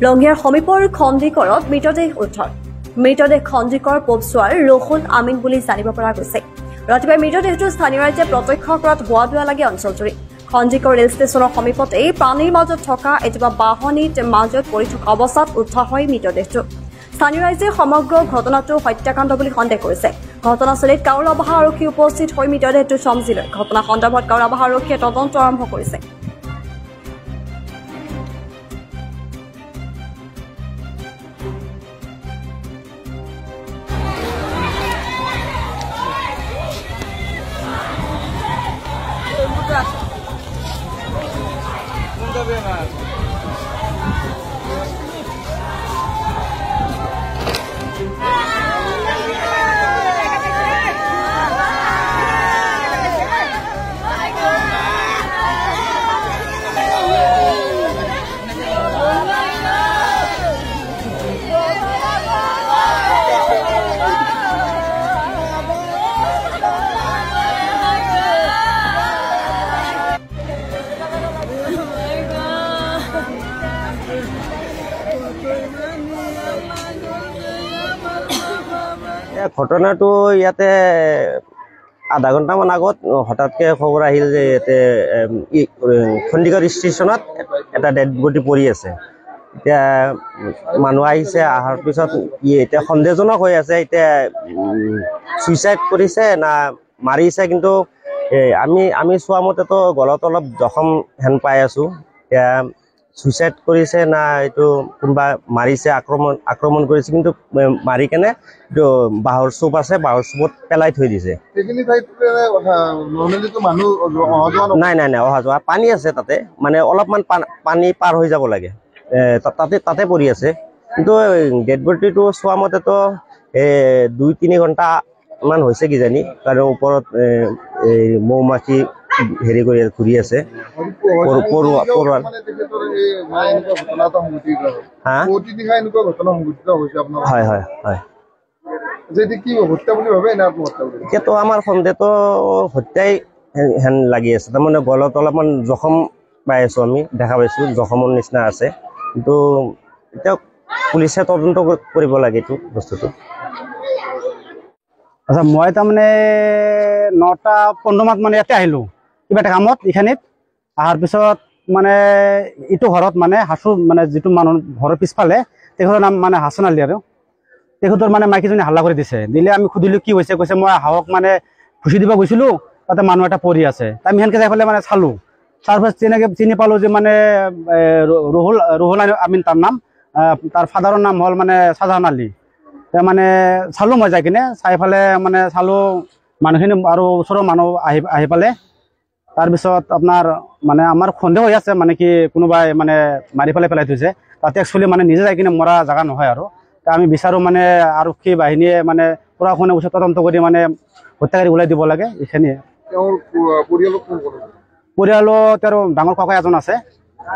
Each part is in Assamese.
লংগিয়াৰ সমীপৰ খণ্ডিকৰত মৃতদেহ খণ্ডিকৰ পপচোৱাৰ ৰহুল আমিন বুলি জানিব পৰা গৈছে। ৰাতিপুৱা মৃতদেহটো স্থানীয় ৰাইজে প্ৰত্যক্ষ কৰাত হোৱা দুৱা লাগে অঞ্চলজুৰি। খণ্ডিকৰ ৰেল ষ্টেচনৰ সমীপতেই পানীৰ মাজত থকা এজোপা বাহনিত মাজত পৰি থকা অৱস্থাত উদ্ধাৰ হয় মৃতদেহটো। স্থানীয় ৰাইজে সমগ্ৰ ঘটনাটো হত্যাকাণ্ড বুলি সন্দেহ কৰিছে। ঘটনাস্থলীত কাউৰাবাহা আৰক্ষী উপস্থিত হৈ মৃতদেহটো চমজি লয়। ঘটনা সন্দৰ্ভত কাউৰাবাহা আৰক্ষীয়ে তদন্ত আৰম্ভ কৰিছে। ঘটনাটো ইয়াতে আধা ঘণ্টামান আগত হঠাৎকে খবৰ আহিল যে ইয়াতে খণ্ডিকৰ ষ্টেচনত এটা ডেড বডি পৰি আছে। এতিয়া মানুহ আহিছে, অহাৰ পিছত এতিয়া সন্দেহজনক হৈ আছে। এতিয়া ছুইচাইড কৰিছে না মাৰিছে, কিন্তু আমি চোৱা মতেতো গলত অলপ জখম হেন পাই আছোঁ। এতিয়া ছুইচাইড কৰিছে না এইটো কোনোবা মাৰিছে, আক্ৰমণ কৰিছে, কিন্তু মাৰি কেনে এইটো বাঁহৰ চুপ আছে, বাঁহৰ চুপত পেলাই থৈ দিছে। নাই অহা যোৱা পানী আছে তাতে, মানে অলপমান পানী পাৰ হৈ যাব লাগে, তাতে পৰি আছে। কিন্তু ডেড বডিটো চোৱা মতেতো 2-3 ঘণ্টা মান হৈছে কিজানি, কাৰণ ওপৰত মৌ-মাখি হেৰি কৰি ঘূৰি আছে। এতিয়াতো আমাৰ সন্দেহটো হত্যাই হেন লাগি আছে। তাৰমানে গলত অলপমান জখম পাই আছো, আমি দেখা পাইছো জখমৰ নিচিনা আছে। কিন্তু এতিয়া পুলিচে তদন্ত কৰিব লাগে এইটো বস্তুটো। আচ্ছা, মই তাৰমানে 9:15 মানে ইয়াতে আহিলোঁ কিবা এটা কামত। এইখিনিত অহাৰ পিছত মানে ইটো ঘৰত মানে হাচু, মানে যিটো মানুহ ঘৰৰ পিছফালে তেখেতৰ নাম মানে হাছন আলী, আৰু তেখেতৰ মানে মাইকীজনী হাল্লা কৰি দিলে। আমি সুধিলোঁ কি হৈছে, কৈছে মই হাঁহক মানে ভুচি দিব গৈছিলোঁ, তাতে মানুহ এটা পৰি আছে। আমি সেনেকৈ যাই পেলাই মানে চালোঁ। তাৰপিছত তেনেকৈ চিনি পালোঁ যে মানে ৰহুল আমিন তাৰ নাম, তাৰ ফাদাৰৰ নাম হ'ল মানে শ্বাহজাহান আলী। মানে চালোঁ, মই যাই কিনে চাই পেলাই মানে চালোঁ মানুহখিনি আৰু ওচৰৰ মানুহ আহি পালে। তাৰপিছত আপোনাৰ মানে আমাৰ সন্দেহ হৈ আছে, মানে কি কোনোবাই মানে মাৰি পেলাই থৈছে। তাতে একচুৱেলি মানে নিজে যাই কিনে মৰা জেগা নহয়। আৰু আমি বিচাৰোঁ মানে আৰক্ষী বাহিনীয়ে মানে পুৰাখনে উচিত তদন্ত কৰি মানে হত্যাকাৰী ওলাই দিব লাগে। এইখিনিয়ে। পৰিয়ালত তেওঁৰ ডাঙৰ ককা এজন আছে,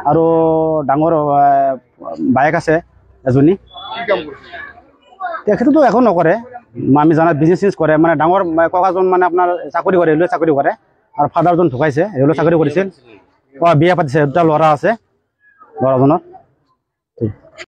আৰু ডাঙৰ বায়েক আছে এজনী। তেখেতেতো একো নকৰে, আমি জানাত বিজনেছ কৰে। মানে ডাঙৰ ককাজন মানে আপোনাৰ চাকৰি কৰে, ৰেলৱে চাকৰি কৰে, আৰু ফাদাৰজন ঢুকাইছে, ৰেলৱে চাকৰি কৰিছিল। বিয়া পাতিছে, দুটা ল'ৰা আছে, ল'ৰাজনৰ।